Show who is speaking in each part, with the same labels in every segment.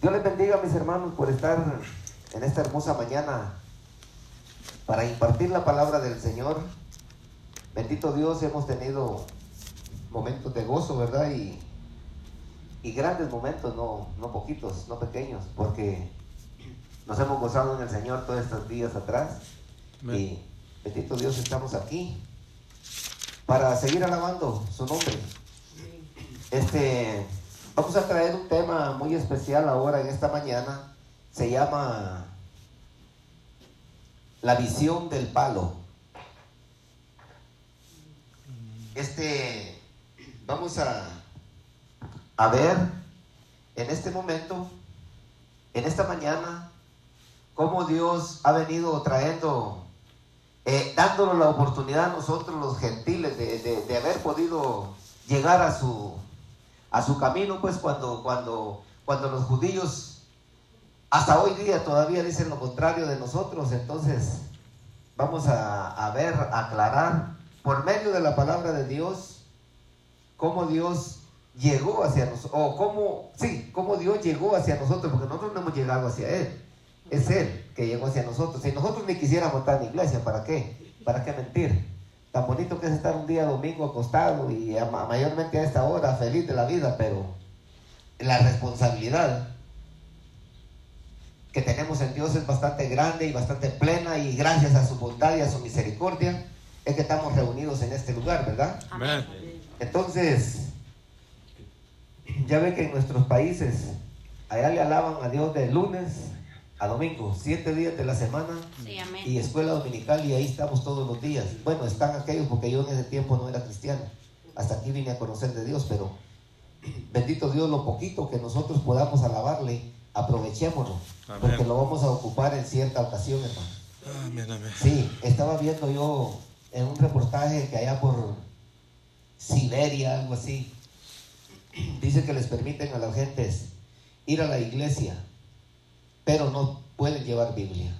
Speaker 1: Dios les bendiga, mis hermanos, por estar en esta hermosa mañana para impartir la palabra del Señor. Bendito Dios, hemos tenido momentos de gozo, ¿verdad? Y grandes momentos, no poquitos, no pequeños, porque nos hemos gozado en el Señor todos estos días atrás. Amén. Y bendito Dios, estamos aquí para seguir alabando su nombre. Vamos a traer un tema muy especial ahora en esta mañana. Se llama la visión del palo. Vamos a ver en este momento, en esta mañana, cómo Dios ha venido trayendo, dándonos la oportunidad a nosotros los gentiles de haber podido llegar a su camino, pues cuando los judíos hasta hoy día todavía dicen lo contrario de nosotros. Entonces vamos a ver, a aclarar por medio de la palabra de Dios cómo Dios llegó hacia nosotros, o cómo Dios llegó hacia nosotros, porque nosotros no hemos llegado hacia Él, es Él que llegó hacia nosotros. Si nosotros ni quisiéramos estar en la iglesia, ¿para qué? ¿Para qué mentir? Tan bonito que es estar un día domingo acostado y mayormente a esta hora feliz de la vida, pero la responsabilidad que tenemos en Dios es bastante grande y bastante plena, y gracias a su bondad y a su misericordia es que estamos reunidos en este lugar, ¿verdad?
Speaker 2: Amén.
Speaker 1: Entonces, ya ve que en nuestros países allá le alaban a Dios de lunes a domingo, 7 días de la semana.
Speaker 2: Sí, amén.
Speaker 1: Y escuela dominical, y ahí estamos todos los días. Bueno, están aquellos, porque yo en ese tiempo no era cristiano, hasta aquí vine a conocer de Dios, pero bendito Dios, lo poquito que nosotros podamos alabarle, aprovechémoslo. Amén. Porque lo vamos a ocupar en cierta ocasión, hermano.
Speaker 2: Amén, amén.
Speaker 1: Sí, estaba viendo yo en un reportaje que allá por Siberia, algo así, dice que les permiten a las gentes ir a la iglesia, pero no pueden llevar Biblia.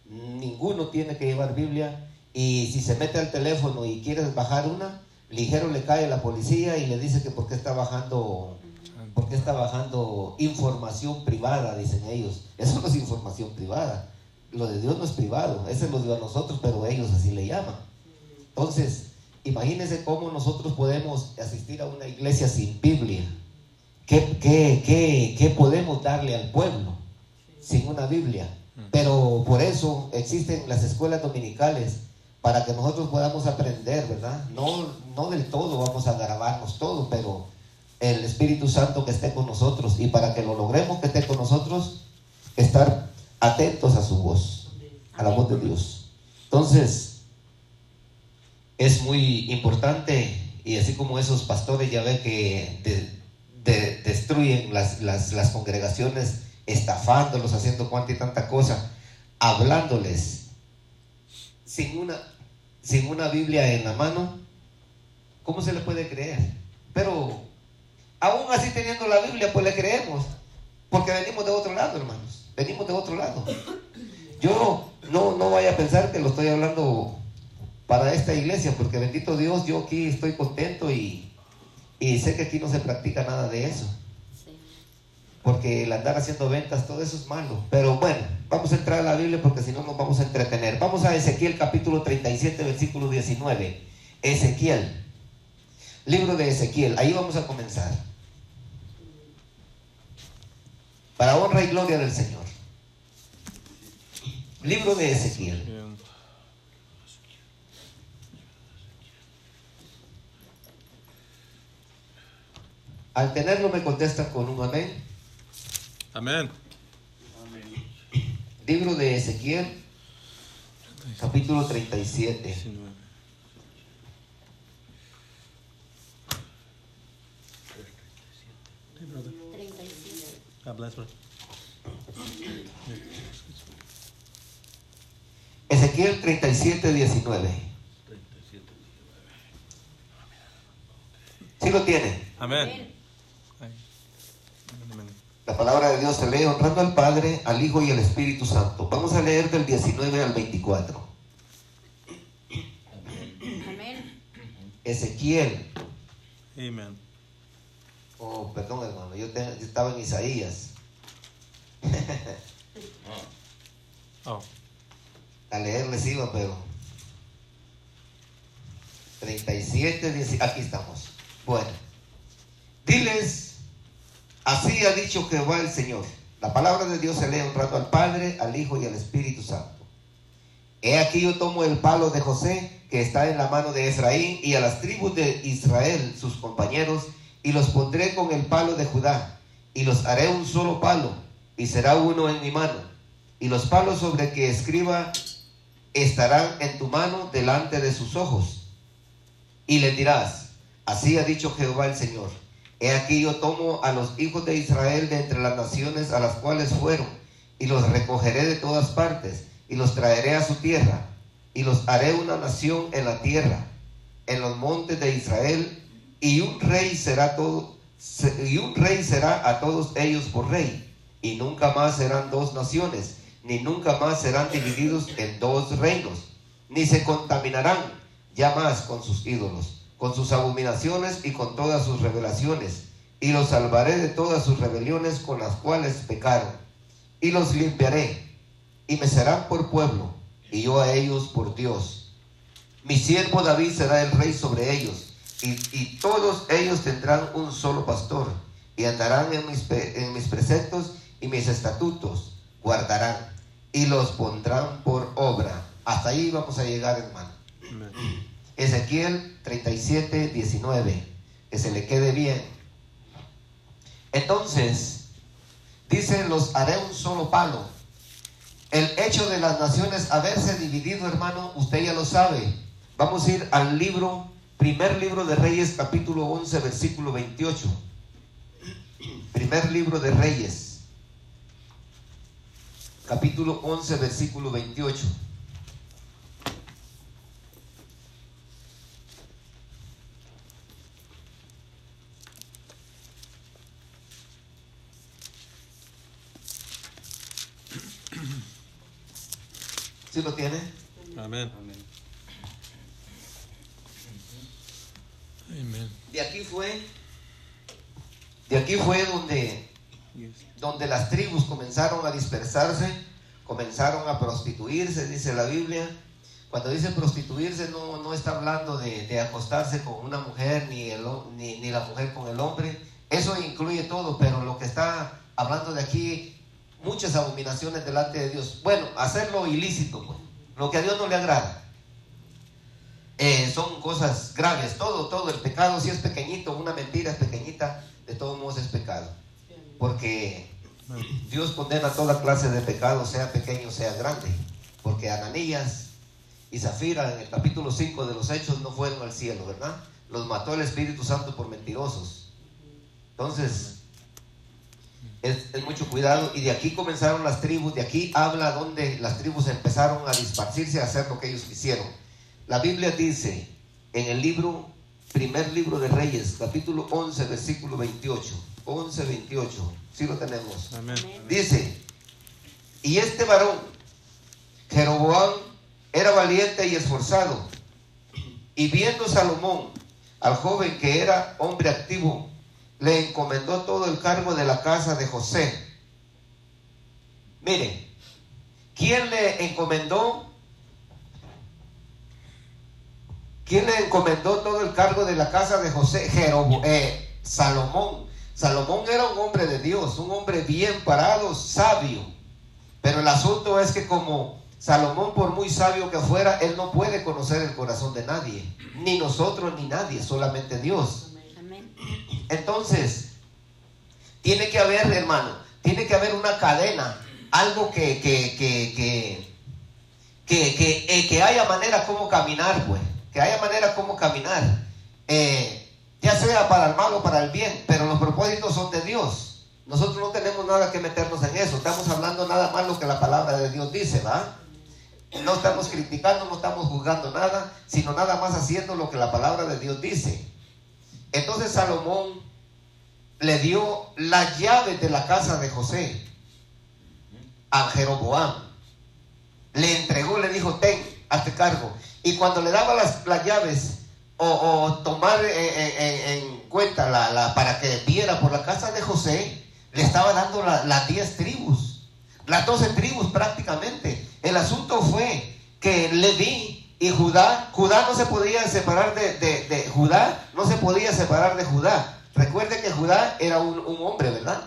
Speaker 1: Ninguno tiene que llevar Biblia, y si se mete al teléfono y quieres bajar una, ligero le cae la policía y le dice que por qué está bajando información privada, dicen ellos. Eso no es información privada, lo de Dios no es privado, ese lo dio a nosotros, pero ellos así le llaman. Entonces, imagínense cómo nosotros podemos asistir a una iglesia sin Biblia. ¿Qué podemos darle al pueblo sin una Biblia? Pero por eso existen las escuelas dominicales, para que nosotros podamos aprender, ¿verdad? No del todo vamos a grabarnos todo, pero el Espíritu Santo que esté con nosotros, y para que lo logremos que esté con nosotros, estar atentos a su voz, a la voz de Dios. Entonces, es muy importante, y así como esos pastores ya ve que destruyen las congregaciones, estafándolos, haciendo cuanta y tanta cosa, hablándoles sin una Biblia en la mano, ¿cómo se le puede creer? Pero aún así, teniendo la Biblia, pues le creemos, porque venimos de otro lado, hermanos, venimos de otro lado. Yo no vaya a pensar que lo estoy hablando para esta iglesia, porque bendito Dios, yo aquí estoy contento y sé que aquí no se practica nada de eso. Porque el andar haciendo ventas, todo eso es malo. Pero bueno, vamos a entrar a la Biblia, porque si no nos vamos a entretener. Vamos a Ezequiel capítulo 37, versículo 19. Ezequiel, libro de Ezequiel, ahí vamos a comenzar, para honra y gloria del Señor. Libro de Ezequiel. Al tenerlo me contestan con un amén.
Speaker 2: Amén.
Speaker 1: Libro de Ezequiel, capítulo 37. Ezequiel 37, 19. ¿Sí lo tiene?
Speaker 2: Amén.
Speaker 1: La palabra de Dios se lee honrando al Padre, al Hijo y al Espíritu Santo. Vamos a leer del 19 al 24.
Speaker 2: Amén.
Speaker 1: Ezequiel.
Speaker 2: Amén.
Speaker 1: Oh, perdón, hermano, yo estaba en Isaías. A leerles iba, pero 37, aquí estamos. Bueno, diles, así ha dicho Jehová el Señor. La palabra de Dios se lee un rato al Padre, al Hijo y al Espíritu Santo. He aquí yo tomo el palo de José, que está en la mano de Efraín, y a las tribus de Israel, sus compañeros, y los pondré con el palo de Judá, y los haré un solo palo, y será uno en mi mano. Y los palos sobre que escriba estarán en tu mano delante de sus ojos. Y le dirás, así ha dicho Jehová el Señor. He aquí yo tomo a los hijos de Israel de entre las naciones a las cuales fueron, y los recogeré de todas partes, y los traeré a su tierra, y los haré una nación en la tierra, en los montes de Israel, y un rey será a todos ellos por rey, y nunca más serán dos naciones, ni nunca más serán divididos en dos reinos, ni se contaminarán ya más con sus ídolos, con sus abominaciones y con todas sus revelaciones, y los salvaré de todas sus rebeliones con las cuales pecaron, y los limpiaré, y me serán por pueblo, y yo a ellos por Dios. Mi siervo David será el rey sobre ellos, y todos ellos tendrán un solo pastor, y andarán en mis preceptos y mis estatutos guardarán, y los pondrán por obra. Hasta ahí vamos a llegar, hermano. Ezequiel 37:19, que se le quede bien. Entonces, dice, los haré un solo palo. El hecho de las naciones haberse dividido, hermano, usted ya lo sabe. Vamos a ir al primer libro de Reyes, capítulo 11, versículo 28. Primer libro de Reyes, capítulo 11, versículo 28. ¿Sí lo tiene?
Speaker 2: Amén. Amén.
Speaker 1: De aquí fue donde las tribus comenzaron a dispersarse, comenzaron a prostituirse, dice la Biblia. Cuando dice prostituirse no está hablando de acostarse con una mujer ni la mujer con el hombre. Eso incluye todo, pero lo que está hablando de aquí, muchas abominaciones delante de Dios. Bueno, hacerlo ilícito, pues, lo que a Dios no le agrada. Son cosas graves. Todo el pecado, si es pequeñito, una mentira es pequeñita, de todos modos es pecado, porque Dios condena toda clase de pecado, sea pequeño, sea grande. Porque Ananías y Zafira en el capítulo 5 de los Hechos no fueron al cielo, ¿verdad? Los mató el Espíritu Santo por mentirosos. Entonces es mucho cuidado. Y de aquí comenzaron las tribus. De aquí habla donde las tribus empezaron a dispersarse, a hacer lo que ellos quisieron. La Biblia dice en el primer libro de Reyes, capítulo 11, versículo 28. 11, 28. ¿Sí lo tenemos?
Speaker 2: Amén.
Speaker 1: Dice, y este varón, Jeroboam, era valiente y esforzado, y viendo Salomón al joven que era hombre activo, le encomendó todo el cargo de la casa de José. Miren, ¿quién le encomendó todo el cargo de la casa de José? Salomón. Salomón era un hombre de Dios, un hombre bien parado, sabio. Pero el asunto es que como Salomón, por muy sabio que fuera, él no puede conocer el corazón de nadie, ni nosotros ni nadie, solamente Dios. Entonces, tiene que haber, hermano, tiene que haber una cadena, algo que haya manera como caminar, pues, que haya manera como caminar, ya sea para el mal o para el bien, pero los propósitos son de Dios. Nosotros no tenemos nada que meternos en eso, estamos hablando nada más lo que la palabra de Dios dice, ¿va? No estamos criticando, no estamos juzgando nada, sino nada más haciendo lo que la palabra de Dios dice. Entonces Salomón le dio las llaves de la casa de José a Jeroboam. Le entregó, le dijo, ten, hazte cargo. Y cuando le daba las llaves o tomar en cuenta para que viera por la casa de José, le estaba dando las 10 tribus. las 12 tribus prácticamente. El asunto fue que Leví y Judá no se podía separar de Judá, no se podía separar de Judá. Recuerde que Judá era un hombre, ¿verdad?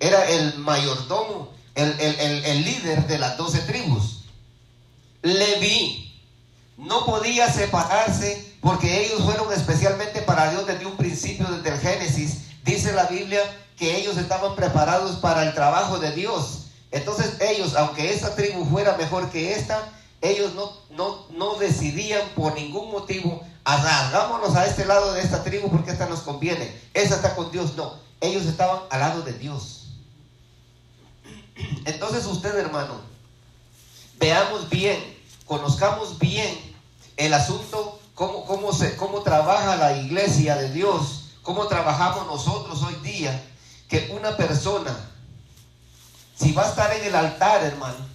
Speaker 1: Era el mayordomo, el líder de las 12 tribus. Leví no podía separarse porque ellos fueron especialmente para Dios desde un principio, desde el Génesis. Dice la Biblia que ellos estaban preparados para el trabajo de Dios. Entonces ellos, aunque esta tribu fuera mejor que esta, ellos no decidían por ningún motivo, hagámonos a este lado de esta tribu porque esta nos conviene, esta está con Dios. No, ellos estaban al lado de Dios. Entonces usted, hermano, veamos bien, conozcamos bien el asunto, cómo trabaja la iglesia de Dios, cómo trabajamos nosotros hoy día. Que una persona, si va a estar en el altar, hermano,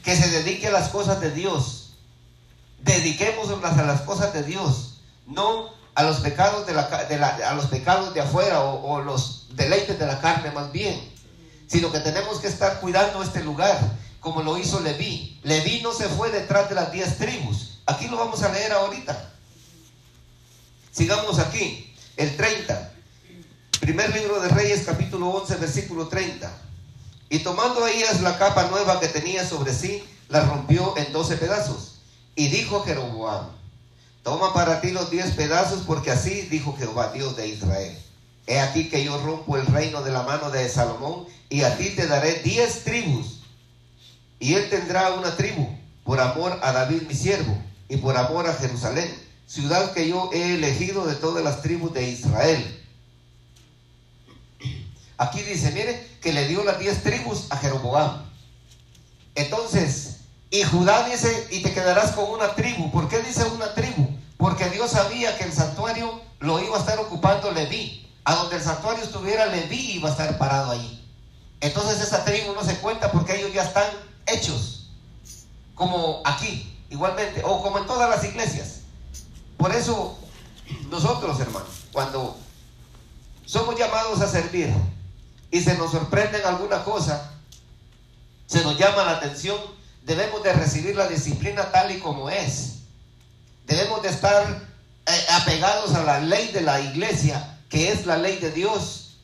Speaker 1: que se dedique a las cosas de Dios. Dediquémonos a las cosas de Dios, no a los pecados a los pecados de afuera o los deleites de la carne más bien, sino que tenemos que estar cuidando este lugar, como lo hizo Leví. Leví no se fue detrás de las 10 tribus. Aquí lo vamos a leer ahorita. Sigamos aquí, el 30. Primer libro de Reyes, capítulo 11, versículo 30. Y tomando Ahías la capa nueva que tenía sobre sí, la rompió en 12 pedazos. Y dijo Jeroboam: toma para ti los 10 pedazos, porque así dijo Jehová, Dios de Israel: he aquí que yo rompo el reino de la mano de Salomón, y a ti te daré 10 tribus. Y él tendrá una tribu, por amor a David mi siervo, y por amor a Jerusalén, ciudad que yo he elegido de todas las tribus de Israel. Aquí dice, mire, que le dio las 10 tribus a Jeroboam. Entonces, y Judá dice, y te quedarás con una tribu. ¿Por qué dice una tribu? Porque Dios sabía que el santuario lo iba a estar ocupando Leví. A donde el santuario estuviera, Leví iba a estar parado ahí. Entonces esa tribu no se cuenta porque ellos ya están hechos. Como aquí, igualmente, o como en todas las iglesias. Por eso, nosotros, hermanos, cuando somos llamados a servir y se nos sorprende en alguna cosa, se nos llama la atención, debemos de recibir la disciplina tal y como es. Debemos de estar apegados a la ley de la iglesia, que es la ley de Dios.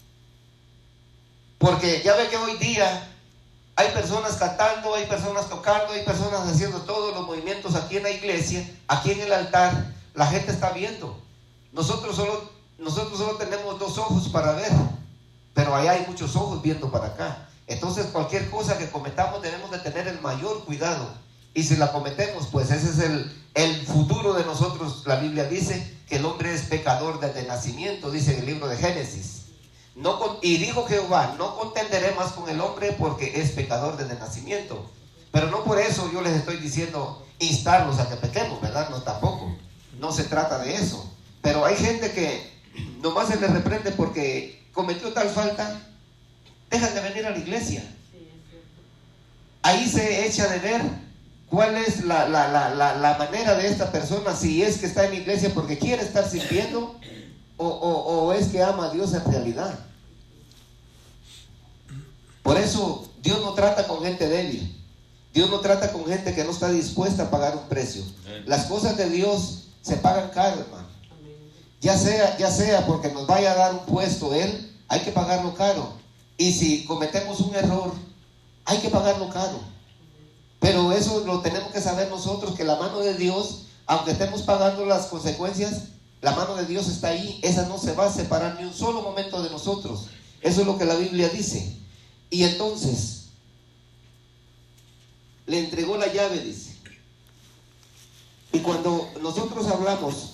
Speaker 1: Porque ya ve que hoy día hay personas cantando, hay personas tocando, hay personas haciendo todos los movimientos aquí en la iglesia, aquí en el altar. La gente está viendo. Nosotros solo tenemos 2 ojos para ver, pero allá hay muchos ojos viendo para acá. Entonces cualquier cosa que cometamos debemos de tener el mayor cuidado. Y si la cometemos, pues ese es el futuro de nosotros. La Biblia dice que el hombre es pecador desde nacimiento, dice en el libro de Génesis. Y dijo Jehová: no contenderé más con el hombre porque es pecador desde nacimiento. Pero no por eso yo les estoy diciendo instarlos a que pequemos, ¿verdad? No, tampoco. No se trata de eso. Pero hay gente que nomás se les reprende porque cometió tal falta, dejan de venir a la iglesia. Ahí se echa de ver cuál es la manera de esta persona, si es que está en la iglesia porque quiere estar sirviendo o es que ama a Dios en realidad. Por eso Dios no trata con gente débil. Dios no trata con gente que no está dispuesta a pagar un precio. Las cosas de Dios se pagan caro, hermano. Ya sea porque nos vaya a dar un puesto Él, hay que pagarlo caro. Y si cometemos un error, hay que pagarlo caro. Pero eso lo tenemos que saber nosotros, que la mano de Dios, aunque estemos pagando las consecuencias, la mano de Dios está ahí. Esa no se va a separar ni un solo momento de nosotros. Eso es lo que la Biblia dice. Y entonces le entregó la llave, dice. Y cuando nosotros hablamos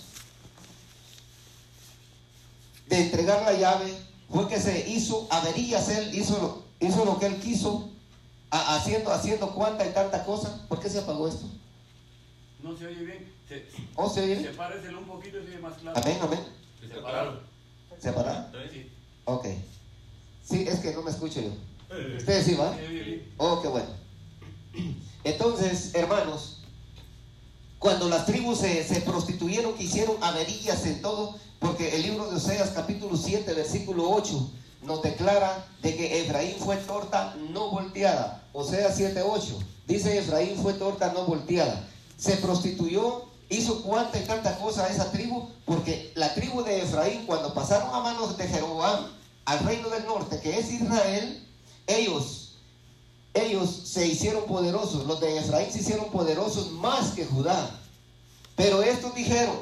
Speaker 1: de entregar la llave, fue que se hizo averías. Él hizo lo que él quiso, haciendo cuanta y tanta cosa. ¿Por qué se apagó esto?
Speaker 3: No se oye bien.
Speaker 1: ¿Se oye bien?
Speaker 3: Sepáreselo un poquito y se oye más claro.
Speaker 1: Amén, amén.
Speaker 3: Separaron.
Speaker 1: ¿Separaron?
Speaker 3: Sí.
Speaker 1: Ok. Sí, es que no me escucho yo. Ustedes sí, ¿va? Oh, qué bueno. Entonces, hermanos, cuando las tribus se prostituyeron, que hicieron averías en todo, porque el libro de Oseas capítulo 7 versículo 8 nos declara de que Efraín fue torta no volteada. Oseas 7:8 dice: Efraín fue torta no volteada. Se prostituyó, hizo cuanta y tanta cosa a esa tribu, porque la tribu de Efraín, cuando pasaron a manos de Jeroboam al reino del norte, que es Israel, ellos se hicieron poderosos. Los de Efraín se hicieron poderosos más que Judá. Pero estos dijeron: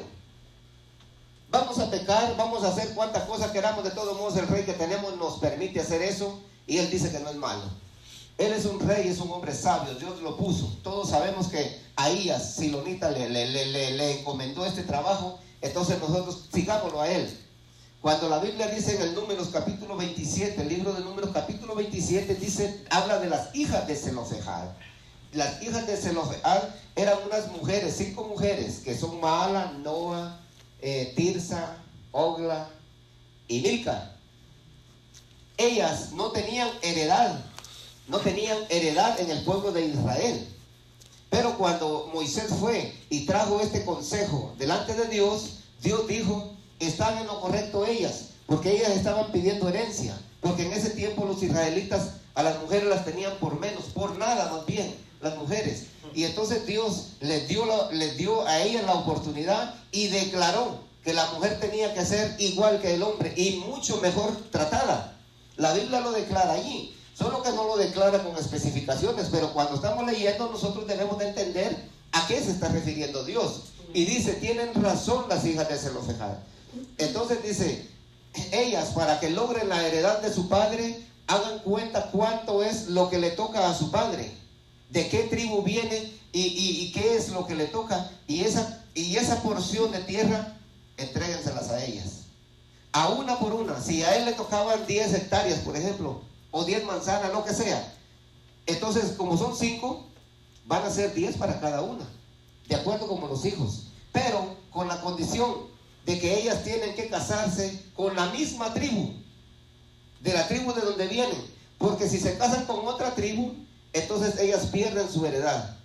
Speaker 1: vamos a pecar, vamos a hacer cuantas cosas queramos. De todos modos, el rey que tenemos nos permite hacer eso, y él dice que no es malo. Él es un rey, es un hombre sabio, Dios lo puso. Todos sabemos que Ahías, Silonita, le encomendó este trabajo. Entonces nosotros sigámoslo a él. Cuando la Biblia dice en el Números capítulo 27, el libro de Números capítulo 27 dice, habla de las hijas de Zelofehad. Las hijas de Zelofehad eran unas mujeres, 5 mujeres, que son Maala, Noa, Tirsa, Ogla y Milca. Ellas no tenían heredad en el pueblo de Israel. Pero cuando Moisés fue y trajo este consejo delante de Dios, Dios dijo: están en lo correcto ellas, porque ellas estaban pidiendo herencia, porque en ese tiempo los israelitas a las mujeres las tenían por menos, por nada más bien, las mujeres. Y entonces Dios les dio a ellas la oportunidad y declaró que la mujer tenía que ser igual que el hombre y mucho mejor tratada. La Biblia lo declara allí, solo que no lo declara con especificaciones, pero cuando estamos leyendo nosotros debemos de entender a qué se está refiriendo Dios. Y dice: tienen razón las hijas de Zelofehad. Entonces dice: ellas, para que logren la heredad de su padre, hagan cuenta cuánto es lo que le toca a su padre, de qué tribu viene y qué es lo que le toca, y esa porción de tierra entréguenselas a ellas, a una por una. Si a él le tocaban 10 hectáreas, por ejemplo, o 10 manzanas, lo que sea, entonces como son 5, van a ser 10 para cada una, de acuerdo como los hijos, pero con la condición de que ellas tienen que casarse con la misma tribu, de la tribu de donde vienen, porque si se casan con otra tribu, entonces ellas pierden su heredad.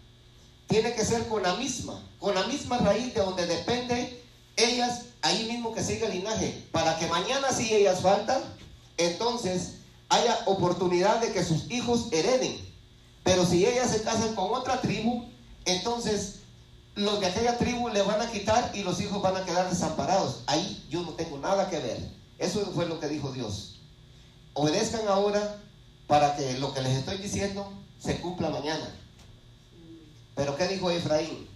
Speaker 1: Tiene que ser con la misma raíz de donde depende ellas, ahí mismo que sigue el linaje, para que mañana, si ellas faltan, entonces haya oportunidad de que sus hijos hereden. Pero si ellas se casan con otra tribu, entonces los de aquella tribu le van a quitar y los hijos van a quedar desamparados. Ahí yo no tengo nada que ver. Eso fue lo que dijo Dios. Obedezcan ahora para que lo que les estoy diciendo se cumpla mañana. Pero ¿qué dijo Efraín?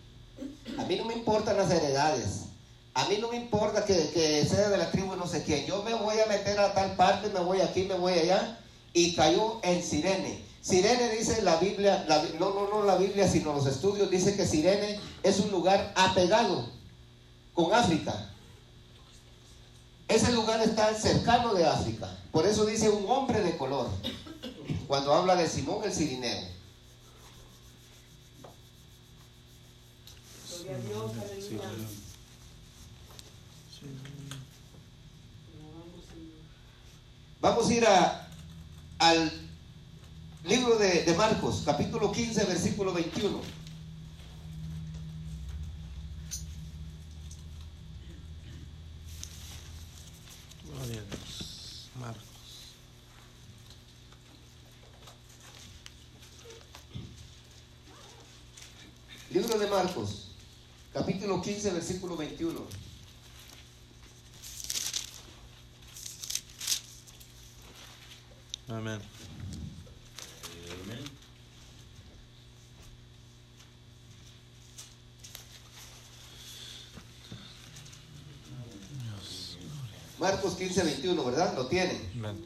Speaker 1: A mí no me importan las heredades, a mí no me importa que sea de la tribu no sé quién. Yo me voy a meter a tal parte, me voy aquí, me voy allá. Y cayó en Cirene. Cirene, dice la Biblia, no la Biblia, sino los estudios, dice que Cirene es un lugar apegado con África. Ese lugar está cercano de África. Por eso dice un hombre de color, cuando habla de Simón el Cirineo. Vamos a ir al libro de Marcos, capítulo 15, versículo 21.
Speaker 2: Gloria a Dios. Marcos.
Speaker 1: Libro de Marcos, capítulo 15, versículo 21.
Speaker 2: Amén.
Speaker 1: Marcos 15, 21, ¿verdad? Lo tienen.
Speaker 2: Amén.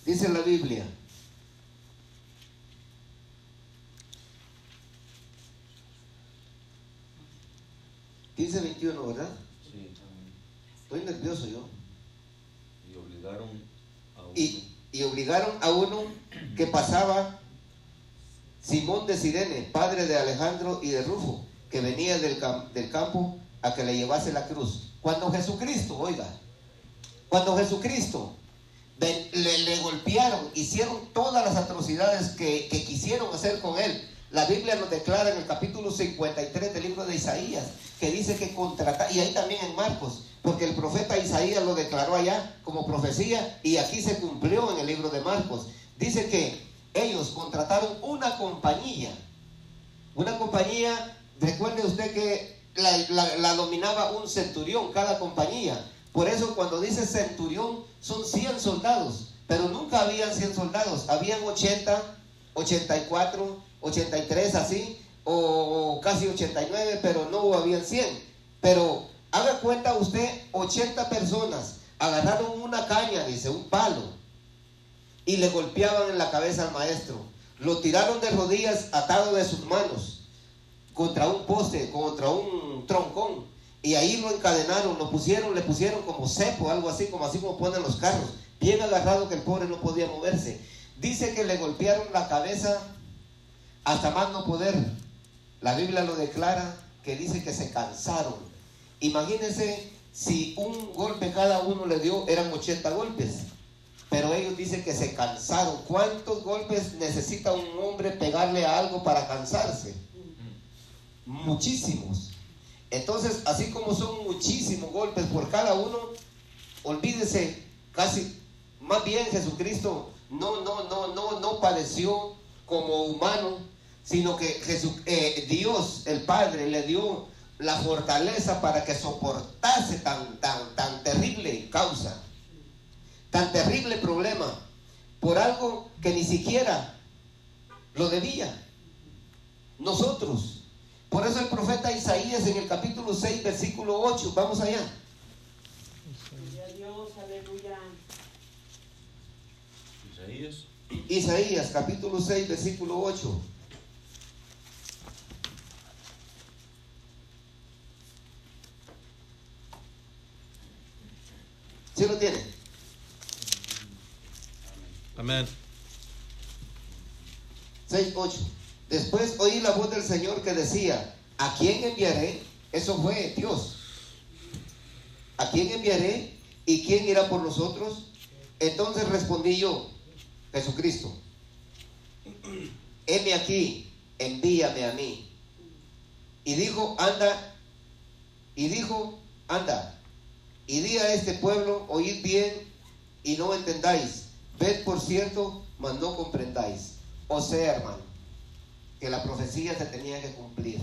Speaker 1: Dice la Biblia: (15:21), ¿verdad?
Speaker 4: Sí,
Speaker 1: Estoy nervioso yo.
Speaker 4: y obligaron a uno.
Speaker 1: Y obligaron a uno que pasaba, Simón de Cirene, padre de Alejandro y de Rufo, que venía del campo, a que le llevase la cruz. Cuando Jesucristo, oiga, cuando Jesucristo le golpearon, hicieron todas las atrocidades que quisieron hacer con él, La Biblia nos declara en el capítulo 53 del libro de Isaías, que dice que contratar, y ahí también en Marcos, porque el profeta Isaías lo declaró allá como profecía, y aquí se cumplió en el libro de Marcos. Dice que ellos contrataron una compañía, recuerde usted que la dominaba un centurión, cada compañía. Por eso cuando dice centurión son 100 soldados, pero nunca habían 100 soldados, habían 80, 84, 83 así, o casi 89, pero no habían 100. Pero haga cuenta usted, 80 personas agarraron una caña, dice, un palo, y le golpeaban en la cabeza al maestro. Lo tiraron de rodillas atado de sus manos contra un poste, contra un troncón, y ahí lo encadenaron, le pusieron como cepo, algo así como ponen los carros, bien agarrado, que el pobre no podía moverse. Dice que le golpearon la cabeza hasta más no poder. La Biblia lo declara, que dice que se cansaron. Imagínense, si un golpe cada uno le dio, eran 80 golpes, pero ellos dicen que se cansaron. ¿Cuántos golpes necesita un hombre pegarle a algo para cansarse? Muchísimos. Entonces, así como son muchísimos golpes por cada uno, olvídese, casi, más bien Jesucristo no padeció como humano, sino que Dios, el Padre, le dio la fortaleza para que soportase tan terrible causa, tan terrible problema, por algo que ni siquiera lo debía. Nosotros. Por eso el profeta Isaías en el capítulo 6, versículo 8, vamos allá.
Speaker 5: Gloria a Dios, aleluya.
Speaker 1: Isaías capítulo 6, versículo 8. ¿Sí lo tiene?
Speaker 2: Amén.
Speaker 1: 6, 8. Después oí la voz del Señor que decía, ¿a quién enviaré? Eso fue Dios. ¿A quién enviaré? ¿Y quién irá por nosotros? Entonces respondí yo, Jesucristo, heme aquí, envíame a mí. Y dijo, anda, y di a este pueblo, oíd bien y no entendáis, ved por cierto, mas no comprendáis. O sea, hermano, que la profecía se tenía que cumplir.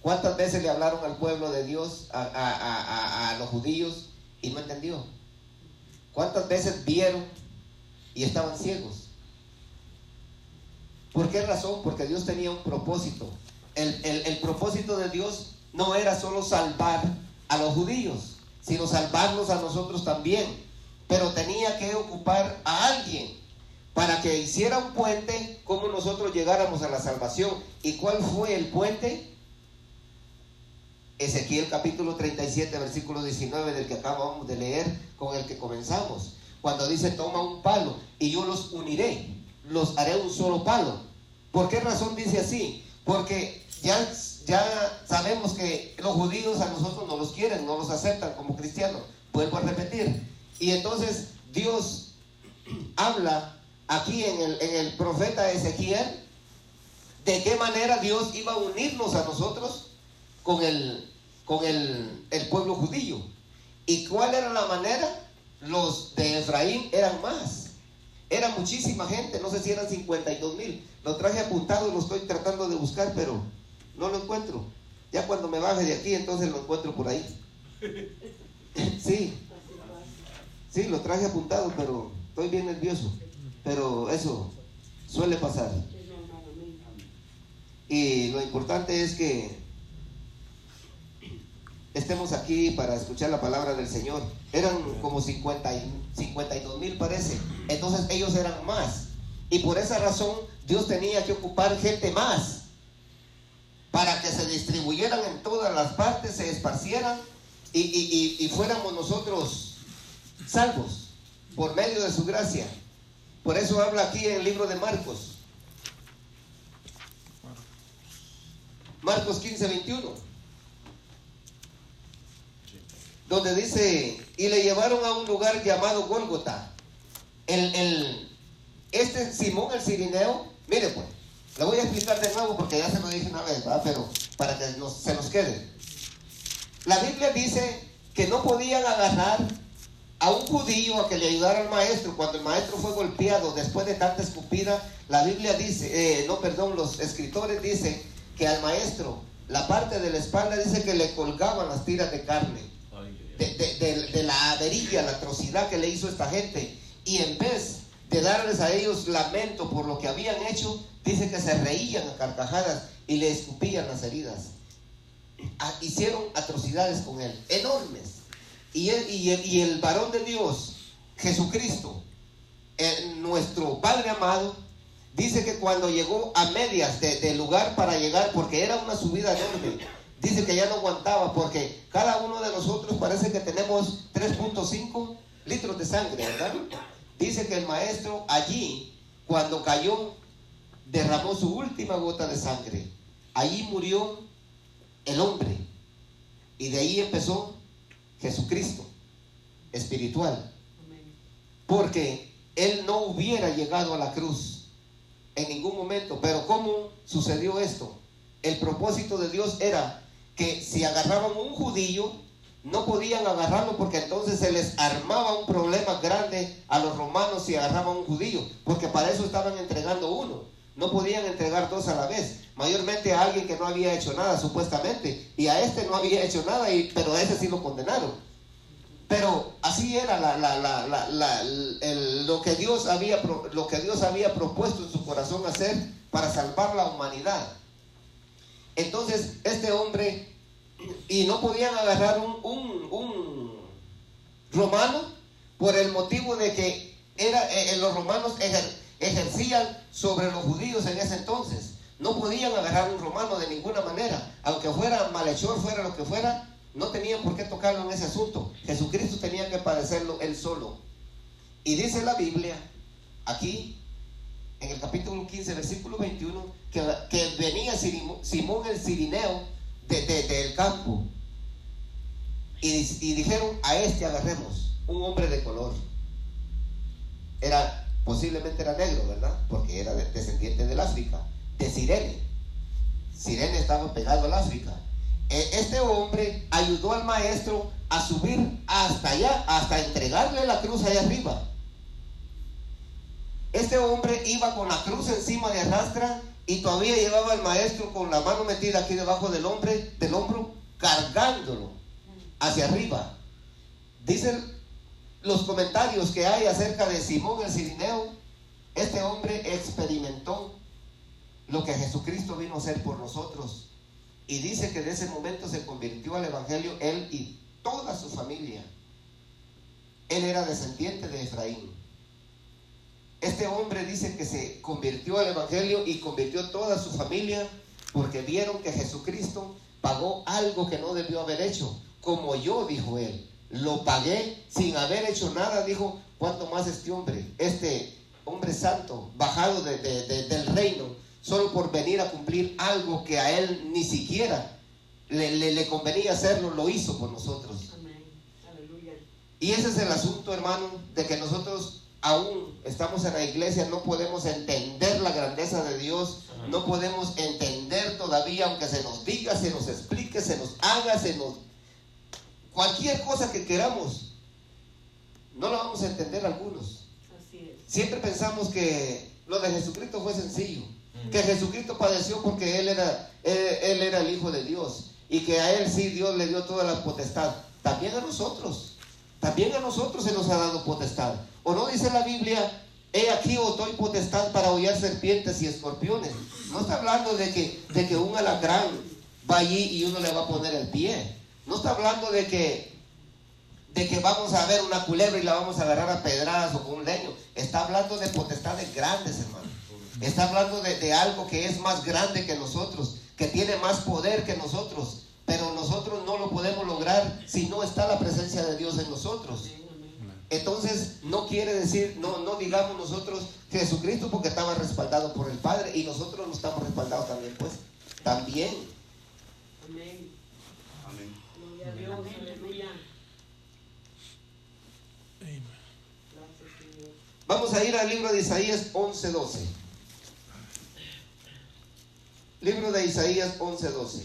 Speaker 1: ¿Cuántas veces le hablaron al pueblo de Dios, a los judíos, y no entendió? ¿Cuántas veces vieron y estaban ciegos? ¿Por qué razón? Porque Dios tenía un propósito. El propósito de Dios no era solo salvar a los judíos, sino salvarnos a nosotros también. Pero tenía que ocupar a alguien para que hiciera un puente, como nosotros llegáramos a la salvación. ¿Y cuál fue el puente? Ezequiel capítulo 37, versículo 19, del que acabamos de leer, con el que comenzamos, cuando dice, toma un palo y yo los uniré, los haré un solo palo. ¿Por qué razón dice así? Porque ya sabemos que los judíos a nosotros no los quieren, no los aceptan como cristianos. Vuelvo a repetir. Y entonces Dios habla aquí en el profeta Ezequiel de qué manera Dios iba a unirnos a nosotros con el pueblo judío. ¿Y cuál era la manera? Los de Efraín eran más, era muchísima gente, no sé si eran 52,000. Lo traje apuntado y lo estoy tratando de buscar, pero no lo encuentro. Ya cuando me baje de aquí, entonces lo encuentro por ahí. Sí, lo traje apuntado, pero estoy bien nervioso. Pero eso suele pasar. Y lo importante es que estemos aquí para escuchar la palabra del Señor. Eran como 52,000 parece. Entonces ellos eran más. Y por esa razón Dios tenía que ocupar gente más, para que se distribuyeran en todas las partes, se esparcieran y fuéramos nosotros salvos por medio de su gracia. Por eso habla aquí en el libro de Marcos. Marcos 15, 21. Donde dice, y le llevaron a un lugar llamado Gólgota. Este Simón el Cirineo, mire pues, La voy a explicar de nuevo porque ya se lo dije una vez, ¿verdad? Pero para que se nos quede. La Biblia dice que no podían agarrar a un judío a que le ayudara al maestro. Cuando el maestro fue golpeado después de tanta escupida, la Biblia dice, los escritores dicen que al maestro, la parte de la espalda dice que le colgaban las tiras de carne. De la avería, la atrocidad que le hizo esta gente. Y en vez de darles a ellos lamento por lo que habían hecho, dice que se reían a carcajadas y le escupían las heridas. Hicieron atrocidades con él, enormes. Y el varón de Dios, Jesucristo, nuestro Padre amado, dice que cuando llegó a medias del lugar para llegar, porque era una subida enorme, dice que ya no aguantaba, porque cada uno de nosotros parece que tenemos 3.5 litros de sangre, ¿verdad? Dice que el maestro allí, cuando cayó, derramó su última gota de sangre. Allí murió el hombre. Y de ahí empezó Jesucristo espiritual. Porque Él no hubiera llegado a la cruz en ningún momento. Pero ¿cómo sucedió esto? El propósito de Dios era que si agarraban un judío, no podían agarrarlo porque entonces se les armaba un problema grande a los romanos si agarraban un judío, porque para eso estaban entregando uno. No podían entregar dos a la vez, mayormente a alguien que no había hecho nada supuestamente, y a este no había hecho nada, pero a ese sí lo condenaron. Pero así era lo que Dios había propuesto en su corazón hacer para salvar la humanidad. Entonces este hombre, y no podían agarrar un romano por el motivo de que los romanos ejercían sobre los judíos en ese entonces. No podían agarrar un romano de ninguna manera, aunque fuera malhechor, fuera lo que fuera, no tenían por qué tocarlo en ese asunto. Jesucristo tenía que padecerlo él solo. Y dice la Biblia aquí en el capítulo 15 versículo 21 que venía Simón el Cirineo del campo y dijeron: a este agarremos, un hombre de color. Posiblemente era negro, ¿verdad? Porque era descendiente del África, de Cirene. Cirene estaba pegado al África. Este hombre ayudó al maestro a subir hasta allá, hasta entregarle la cruz allá arriba. Este hombre iba con la cruz encima de arrastra y todavía llevaba al maestro con la mano metida aquí debajo del hombro, cargándolo hacia arriba. Dicen los comentarios que hay acerca de Simón el Cirineo, este hombre experimentó lo que Jesucristo vino a hacer por nosotros. Y dice que de ese momento se convirtió al evangelio él y toda su familia. Él era descendiente de Efraín. Este hombre dice que se convirtió al evangelio y convirtió toda su familia porque vieron que Jesucristo pagó algo que no debió haber hecho. Como yo, dijo él, lo pagué sin haber hecho nada. Dijo: ¿cuánto más este hombre santo, bajado del reino, solo por venir a cumplir algo que a él ni siquiera le convenía hacerlo, lo hizo por nosotros?
Speaker 5: Amén. Aleluya.
Speaker 1: Y ese es el asunto, hermano, de que nosotros aún estamos en la iglesia, no podemos entender la grandeza de Dios, no podemos entender todavía, aunque se nos diga, se nos explique, se nos haga, cualquier cosa que queramos, no lo vamos a entender algunos.
Speaker 5: Así es.
Speaker 1: Siempre pensamos que lo de Jesucristo fue sencillo, que Jesucristo padeció porque él era el Hijo de Dios y que a él sí Dios le dio toda la potestad. También a nosotros se nos ha dado potestad. ¿O no dice la Biblia: he aquí os doy potestad para hollar serpientes y escorpiones? No está hablando de que un alacrán va allí y uno le va a poner el pie. No está hablando de que vamos a ver una culebra y la vamos a agarrar a pedradas o con un leño. Está hablando de potestades grandes, hermano. Está hablando de algo que es más grande que nosotros, que tiene más poder que nosotros. Pero nosotros no lo podemos lograr si no está la presencia de Dios en nosotros. Entonces no quiere decir, no digamos nosotros Jesucristo porque estaba respaldado por el Padre y nosotros no estamos respaldados también, pues. También.
Speaker 5: Amén.
Speaker 3: Amén.
Speaker 5: Gloria a Dios. Aleluya.
Speaker 2: Amén.
Speaker 5: Gracias, Señor.
Speaker 1: Vamos a ir al libro de Isaías 11:12. Libro de Isaías 11:12.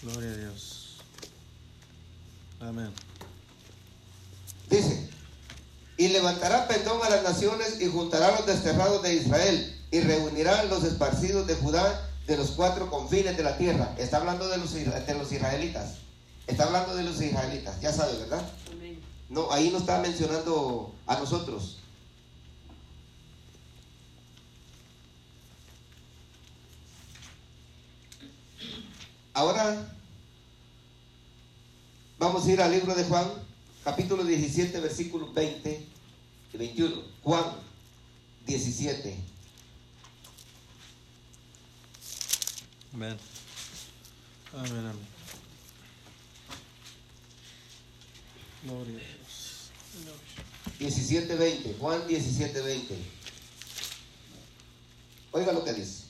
Speaker 2: Gloria a Dios. Amén.
Speaker 1: Dice: y levantará pendón a las naciones y juntará a los desterrados de Israel y reunirá a los esparcidos de Judá de los cuatro confines de la tierra. Está hablando de los israelitas. Está hablando de los israelitas, ya sabes, ¿verdad?
Speaker 5: Amén.
Speaker 1: No, ahí no está mencionando a nosotros. Ahora vamos a ir al libro de Juan, capítulo 17, versículos 20 y 21. Juan 17.
Speaker 2: Amén. Amén, amén. Gloria a Dios.
Speaker 1: 17:20. Juan 17:20. Oiga lo que dice: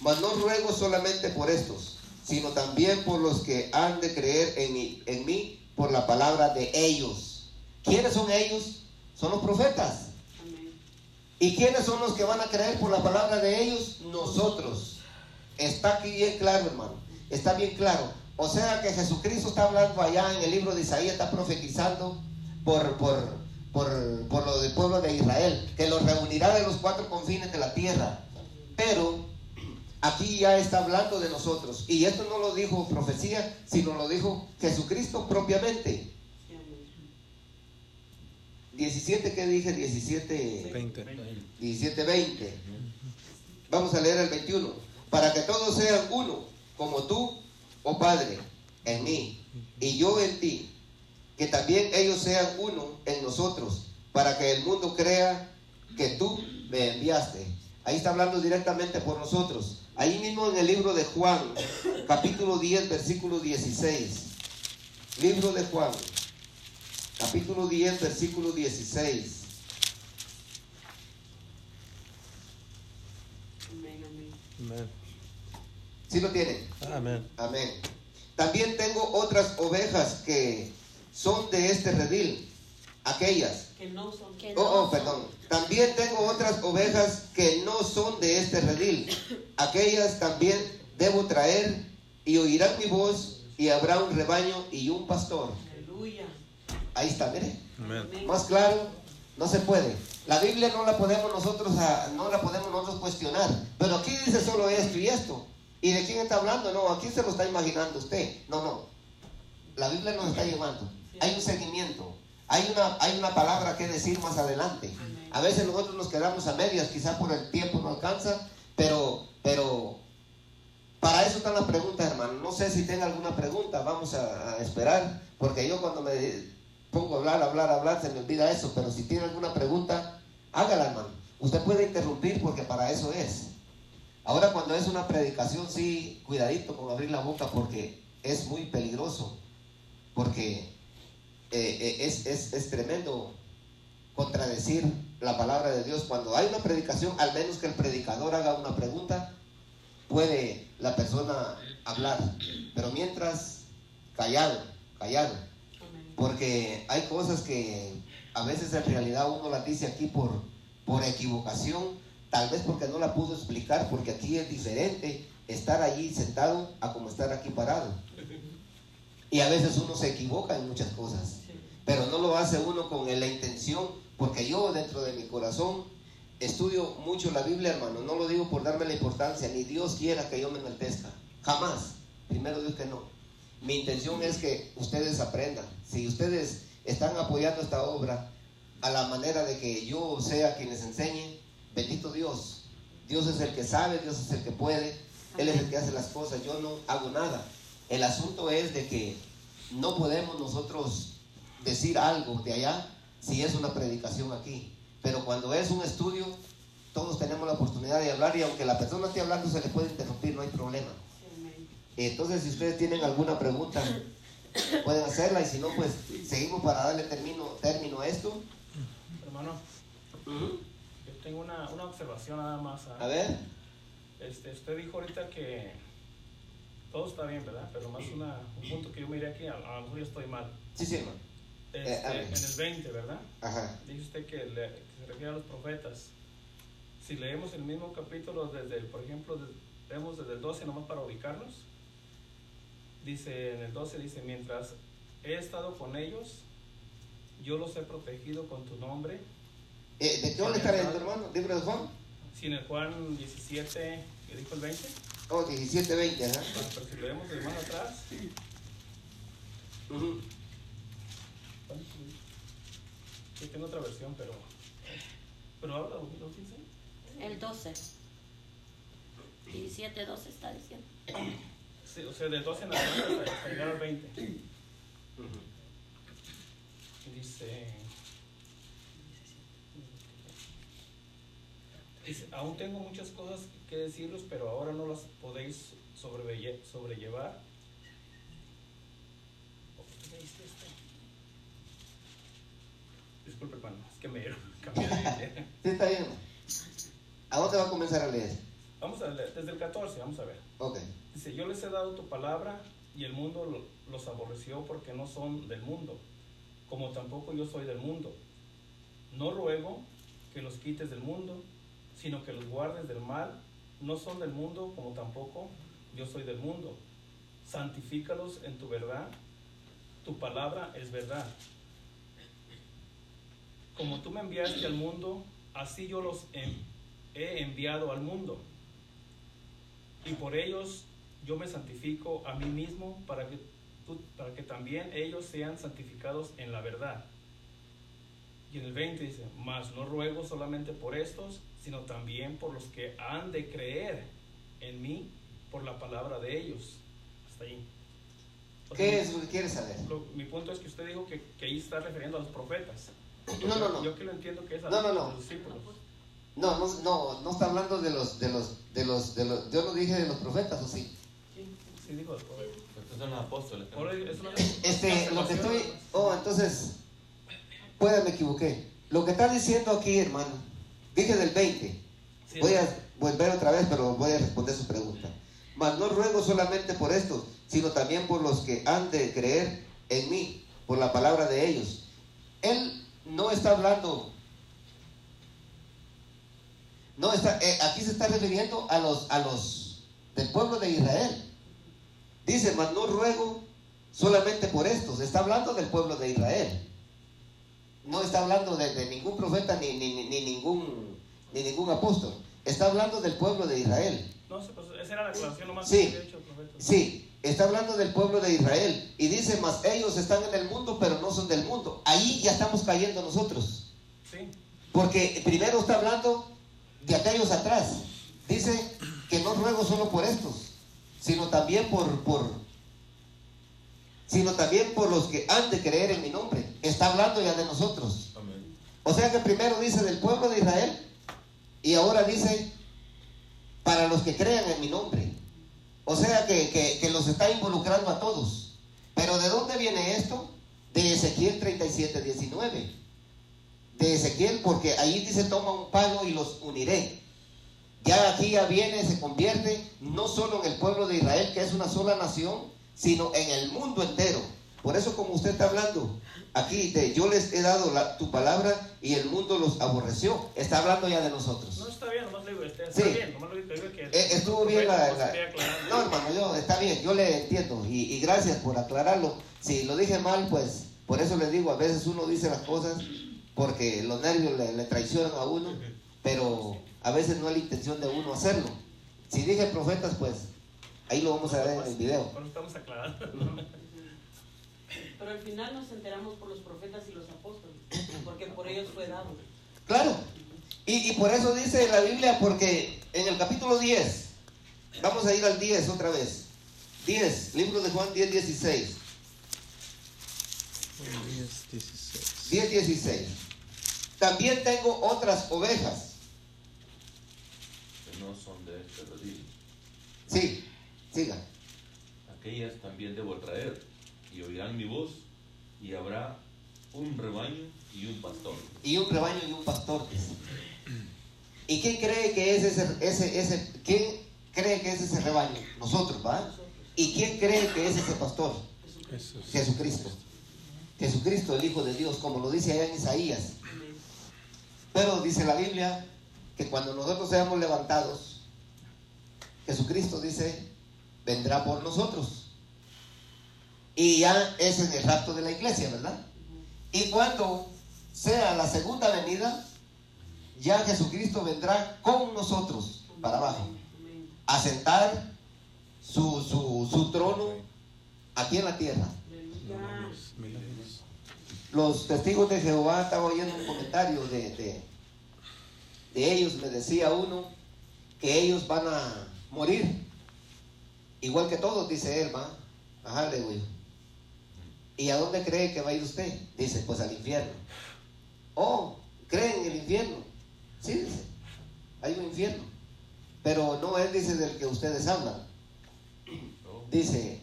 Speaker 1: mas no ruego solamente por estos, sino también por los que han de creer en mí por la palabra de ellos. ¿Quiénes son ellos? Son los profetas.
Speaker 5: Amén.
Speaker 1: ¿Y quiénes son los que van a creer por la palabra de ellos? Nosotros. Está aquí bien claro, hermano. Está bien claro. O sea que Jesucristo está hablando allá en el libro de Isaías, está profetizando por lo del pueblo de Israel, que los reunirá de los cuatro confines de la tierra. Pero aquí ya está hablando de nosotros. Y esto no lo dijo profecía, sino lo dijo Jesucristo propiamente. 17, ¿qué dije?
Speaker 2: 20.
Speaker 1: 17:20. Vamos a leer el 21. Para que todos sean uno, como tú, oh Padre, en mí, y yo en ti, que también ellos sean uno en nosotros, para que el mundo crea que tú me enviaste. Ahí está hablando directamente por nosotros. Ahí mismo en el libro de Juan, capítulo 10, versículo 16. Libro de Juan, capítulo 10, versículo 16.
Speaker 5: Amén, amén.
Speaker 2: Amén.
Speaker 1: ¿Sí lo tienen?
Speaker 2: Amén.
Speaker 1: Amén. También tengo otras ovejas que son de este redil, aquellas.
Speaker 5: Que no son.
Speaker 1: Perdón. También tengo otras ovejas que no son de este redil, aquellas también debo traer, y oirán mi voz, y habrá un rebaño y un pastor.
Speaker 5: Aleluya.
Speaker 1: Ahí está, mire.
Speaker 2: Amén.
Speaker 1: Más claro, no se puede. La Biblia no la podemos nosotros cuestionar. Pero aquí dice solo esto y esto. ¿Y de quién está hablando? No, aquí se lo está imaginando usted. No. La Biblia nos está llevando. Hay un seguimiento. Hay una palabra que decir más adelante. A veces nosotros nos quedamos a medias, quizás por el tiempo no alcanza, pero para eso están las preguntas, hermano. No sé si tenga alguna pregunta, vamos a esperar, porque yo cuando me pongo a hablar, se me olvida eso. Pero si tiene alguna pregunta, hágala, hermano. Usted puede interrumpir porque para eso es. Ahora cuando es una predicación, sí, cuidadito con abrir la boca, porque es muy peligroso, porque es tremendo contradecir la palabra de Dios. Cuando hay una predicación, al menos que el predicador haga una pregunta, puede la persona hablar, pero mientras, callado, porque hay cosas que a veces en realidad uno las dice aquí por equivocación, tal vez porque no la pudo explicar, porque aquí es diferente estar allí sentado a como estar aquí parado. Y a veces uno se equivoca en muchas cosas, pero no lo hace uno con la intención, porque yo dentro de mi corazón estudio mucho la Biblia, hermano. No lo digo por darme la importancia, ni Dios quiera que yo me enaltezca, jamás. Primero Dios que no. Mi intención es que ustedes aprendan. Si ustedes están apoyando esta obra a la manera de que yo sea quien les enseñe, bendito Dios. Dios es el que sabe, Dios es el que puede, Él es el que hace las cosas, yo no hago nada. El asunto es de que no podemos nosotros decir algo de allá si es una predicación aquí. Pero cuando es un estudio, todos tenemos la oportunidad de hablar, y aunque la persona esté hablando se le puede interrumpir, no hay problema. Entonces, si ustedes tienen alguna pregunta, pueden hacerla, y si no, pues seguimos para darle término a esto.
Speaker 6: Hermano, yo tengo una observación nada más.
Speaker 1: A ver.
Speaker 6: Usted dijo ahorita que todo está bien, ¿verdad? Pero más un punto que yo miré aquí, a lo mejor yo estoy mal.
Speaker 1: Sí, hermano.
Speaker 6: En el 20, ¿verdad?
Speaker 1: Ajá.
Speaker 6: Dice usted que se refiere a los profetas. Si leemos el mismo capítulo por ejemplo, leemos desde el 12 nomás para ubicarnos. Dice, en el 12 dice, mientras he estado con ellos, yo los he protegido con tu nombre.
Speaker 1: ¿De qué dónde está leyendo, hermano? ¿Libro de Juan?
Speaker 6: Sí, en el Juan 17, ¿qué dijo el 20?
Speaker 1: Oh, 17, 20, ajá.
Speaker 6: Pero si leemos de más atrás. Yo tengo otra versión, pero habla, ¿lo dice?
Speaker 7: El 12. 17, 12 está diciendo.
Speaker 6: Sí, o sea, del 12 en adelante hasta llegar al 20. Dice, aún tengo muchas cosas que deciros, pero ahora no las podéis sobrellevar. Disculpe, hermano, es que me cambié de idea.
Speaker 1: Sí, está bien. ¿A dónde va a comenzar a leer?
Speaker 6: Vamos a leer, desde el 14, vamos a ver.
Speaker 1: Ok.
Speaker 6: Dice, yo les he dado tu palabra y el mundo los aborreció porque no son del mundo, como tampoco yo soy del mundo. No ruego que los quites del mundo, sino que los guardes del mal. No son del mundo, como tampoco yo soy del mundo. Santifícalos en tu verdad. Tu palabra es verdad. Como tú me enviaste al mundo, así yo los he enviado al mundo. Y por ellos yo me santifico a mí mismo para que también ellos sean santificados en la verdad. Y en el 20 dice, mas no ruego solamente por estos, sino también por los que han de creer en mí por la palabra de ellos. Hasta ahí.
Speaker 1: ¿Qué es lo que quieres saber?
Speaker 6: Mi punto es que usted dijo que ahí está refiriendo a los profetas.
Speaker 1: No.
Speaker 6: Yo que lo entiendo que es a
Speaker 1: los
Speaker 6: discípulos.
Speaker 1: No está hablando de los, yo no dije de los profetas, ¿o sí?
Speaker 6: Sí, dijo los profetas.
Speaker 4: Estos son los apóstoles.
Speaker 1: Lo que estoy, entonces, me equivoqué. Lo que está diciendo aquí, hermano, dije del 20.
Speaker 6: Sí,
Speaker 1: voy a volver otra vez, pero voy a responder su pregunta. Mas no ruego solamente por estos, sino también por los que han de creer en mí, por la palabra de ellos. Él no está hablando, aquí se está refiriendo a los del pueblo de Israel. Dice, mas no ruego solamente por estos. Está hablando del pueblo de Israel. No está hablando de ningún profeta ni ningún apóstol. Está hablando del pueblo de Israel.
Speaker 6: No, pues esa era la aclaración nomás
Speaker 1: Sí,
Speaker 6: que había hecho el profeta.
Speaker 1: Sí, está hablando del pueblo de Israel. Y dice, mas ellos están en el mundo, pero no son del mundo. Ahí ya estamos cayendo nosotros.
Speaker 6: Sí.
Speaker 1: Porque primero está hablando de aquellos atrás. Dice que no ruego solo por estos, sino también por los que han de creer en mi nombre. Está hablando ya de nosotros.
Speaker 4: Amén.
Speaker 1: O sea que primero dice del pueblo de Israel y ahora dice para los que crean en mi nombre. O sea que los está involucrando a todos. Pero ¿de dónde viene esto? De Ezequiel 37:19. De Ezequiel, porque ahí dice, toma un palo y los uniré. Ya aquí ya viene, se convierte no solo en el pueblo de Israel, que es una sola nación, sino en el mundo entero. Por eso, como usted está hablando aquí yo les he dado tu palabra y el mundo los aborreció, está hablando ya de nosotros.
Speaker 6: No, está bien, nomás le digo, está
Speaker 1: Sí.
Speaker 6: bien, nomás le digo que
Speaker 1: estuvo bien
Speaker 6: no,
Speaker 1: hermano, está bien, yo le entiendo y gracias por aclararlo. Si lo dije mal, pues por eso les digo, a veces uno dice las cosas porque los nervios le traicionan a uno, pero a veces no es la intención de uno hacerlo. Si dije profetas, pues ahí lo vamos a ver en el video.
Speaker 6: Bueno, estamos aclarando.
Speaker 5: Pero al final nos enteramos por los profetas y los apóstoles, porque por ellos fue dado.
Speaker 1: Claro, y por eso dice la Biblia, porque en el capítulo 10, vamos a ir al 10 otra vez. 10, libro de Juan 10:16. 10:16. También tengo otras ovejas.
Speaker 4: Que no son de este redil.
Speaker 1: Sí, siga.
Speaker 4: Aquellas también debo traer, y oirán mi voz, y habrá un rebaño y un pastor.
Speaker 1: Y un rebaño y un pastor. ¿Y quién cree que es quién cree que es ese rebaño? Nosotros, ¿va? ¿Y quién cree que es ese pastor? Jesucristo. Jesucristo, el Hijo de Dios, como lo dice allá en Isaías. Pero dice la Biblia que cuando nosotros seamos levantados, Jesucristo dice, vendrá por nosotros. Y ya es en el rapto de la iglesia, ¿verdad? Y cuando sea la segunda venida, ya Jesucristo vendrá con nosotros para abajo, a sentar su trono aquí en la tierra. Los testigos de Jehová, estaba oyendo un comentario de ellos, me decía uno que ellos van a morir igual que todos, dice él, va. Ajá, le digo yo. ¿Y a dónde cree que va a ir usted? Dice, pues al infierno. Oh, ¿creen en el infierno? Sí, dice, hay un infierno, pero no es, dice, del que ustedes hablan. Dice,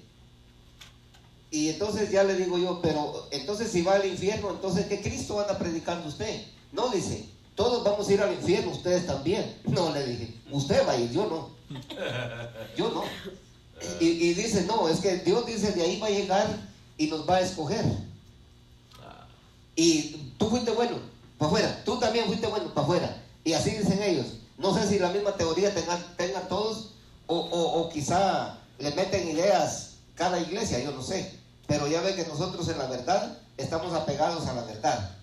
Speaker 1: y entonces ya le digo yo, pero entonces si va al infierno, entonces ¿qué Cristo anda predicando usted? No, dice, todos vamos a ir al infierno, ustedes también. No, le dije, usted va a ir, yo no. Yo no. Y dice, no, es que Dios dice, de ahí va a llegar y nos va a escoger. Y tú fuiste bueno, para afuera. Tú también fuiste bueno, para afuera. Y así dicen ellos. No sé si la misma teoría tengan todos o quizá le meten ideas cada iglesia, yo no sé. Pero ya ve que nosotros en la verdad estamos apegados a la verdad.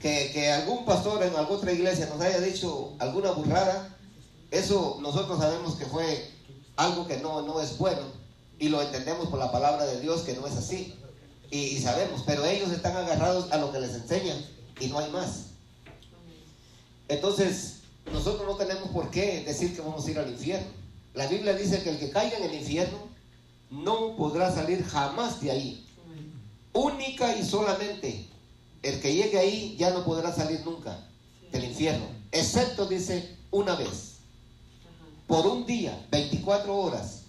Speaker 1: Que algún pastor en alguna otra iglesia nos haya dicho alguna burrada, eso nosotros sabemos que fue algo que no es bueno. Y lo entendemos por la palabra de Dios que no es así. Y sabemos, pero ellos están agarrados a lo que les enseñan y no hay más. Entonces, nosotros no tenemos por qué decir que vamos a ir al infierno. La Biblia dice que el que caiga en el infierno no podrá salir jamás de ahí. Única y solamente el que llegue ahí ya no podrá salir nunca del infierno, excepto, dice, una vez, por un día, 24 horas,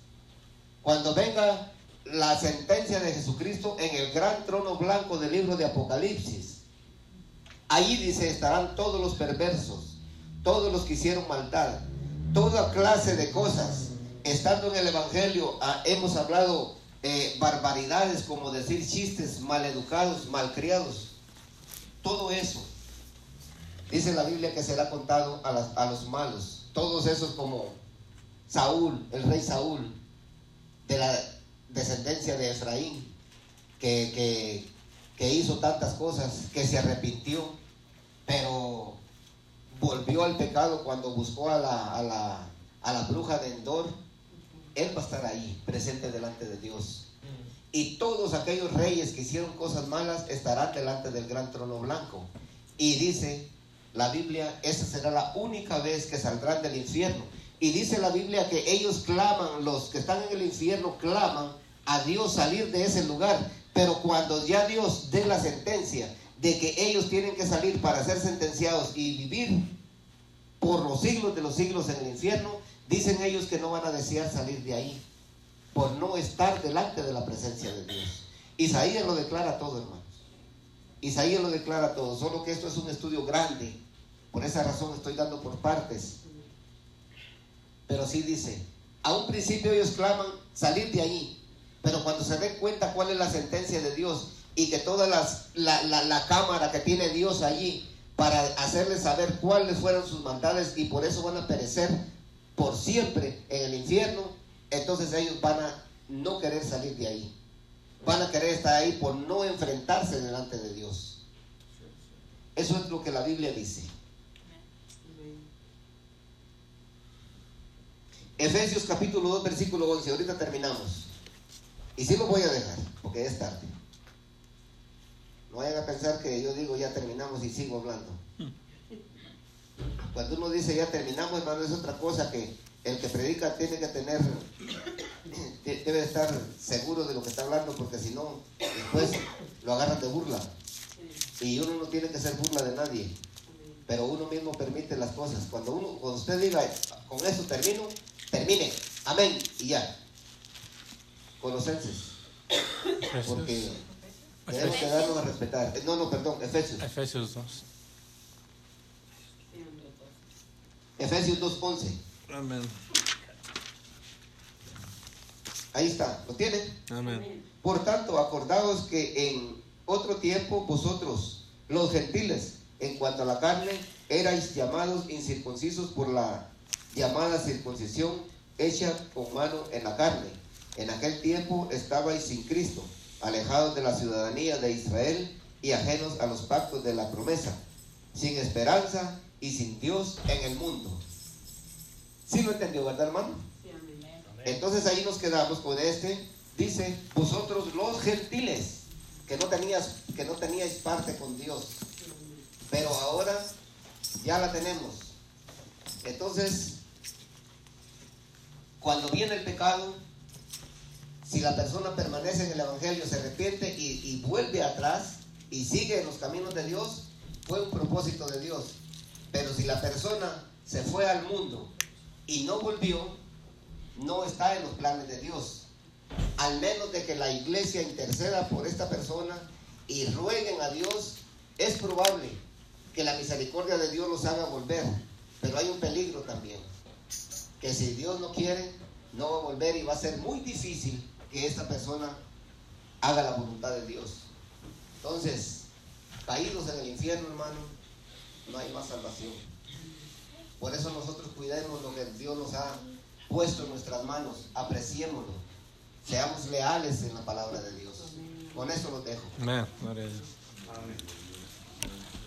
Speaker 1: cuando venga la sentencia de Jesucristo en el gran trono blanco del libro de Apocalipsis. Ahí dice, estarán todos los perversos, todos los que hicieron maldad, toda clase de cosas. Estando en el Evangelio, hemos hablado barbaridades, como decir chistes, maleducados, malcriados. Todo eso, dice la Biblia, que será contado a los malos. Todos esos, como Saúl, el rey Saúl, de la descendencia de Efraín, que hizo tantas cosas, que se arrepintió, pero volvió al pecado cuando buscó a la bruja de Endor. Él va a estar ahí, presente delante de Dios. Y todos aquellos reyes que hicieron cosas malas estarán delante del gran trono blanco. Y dice la Biblia, esa será la única vez que saldrán del infierno. Y dice la Biblia que ellos claman, los que están en el infierno claman a Dios salir de ese lugar. Pero cuando ya Dios dé la sentencia de que ellos tienen que salir para ser sentenciados y vivir por los siglos de los siglos en el infierno, dicen ellos que no van a desear salir de ahí por no estar delante de la presencia de Dios. Isaías lo declara todo, hermanos. Isaías lo declara todo, solo que esto es un estudio grande. Por esa razón estoy dando por partes. Pero sí dice, a un principio ellos claman salir de ahí, pero cuando se den cuenta cuál es la sentencia de Dios y que toda la cámara que tiene Dios allí para hacerles saber cuáles fueron sus maldades, y por eso van a perecer por siempre en el infierno, entonces ellos van a no querer salir de ahí, van a querer estar ahí por no enfrentarse delante de Dios. Eso es lo que la Biblia dice. Efesios capítulo 2 versículo 11. Ahorita terminamos y sí lo voy a dejar porque ya es tarde. No vayan a pensar que yo digo ya terminamos y sigo hablando. Cuando uno dice ya terminamos, hermano, es otra cosa. Que el que predica tiene que tener, debe estar seguro de lo que está hablando, porque si no, después lo agarran de burla. Y uno no tiene que ser burla de nadie, pero uno mismo permite las cosas. Cuando usted diga, con eso termino, termine, amén, y ya. Colosenses, porque tenemos que darnos a respetar. Efesios
Speaker 2: 2.
Speaker 1: Efesios 2:11.
Speaker 2: Amén.
Speaker 1: Ahí está, ¿lo tienen?
Speaker 2: Amén.
Speaker 1: Por tanto, acordaos que en otro tiempo vosotros, los gentiles, en cuanto a la carne, erais llamados incircuncisos por la llamada circuncisión hecha con mano en la carne. En aquel tiempo estabais sin Cristo, alejados de la ciudadanía de Israel y ajenos a los pactos de la promesa, sin esperanza y sin Dios en el mundo. ¿Sí lo entendió, verdad, hermano?
Speaker 5: Sí, amén.
Speaker 1: Entonces ahí nos quedamos con dice, vosotros los gentiles, que no teníais parte con Dios, pero ahora ya la tenemos. Entonces, cuando viene el pecado, si la persona permanece en el Evangelio, se arrepiente y vuelve atrás y sigue en los caminos de Dios, fue un propósito de Dios. Pero si la persona se fue al mundo y no volvió, no está en los planes de Dios. Al menos de que la iglesia interceda por esta persona y rueguen a Dios, es probable que la misericordia de Dios los haga volver. Pero hay un peligro también, que si Dios no quiere, no va a volver, y va a ser muy difícil que esta persona haga la voluntad de Dios. Entonces, caídos en el infierno, hermano, no hay más salvación. Por eso nosotros cuidemos lo que Dios nos ha puesto en nuestras manos, apreciémoslo, seamos leales en la palabra de Dios. Con eso lo dejo.
Speaker 2: Amén. Gloria a Dios.
Speaker 3: Amén.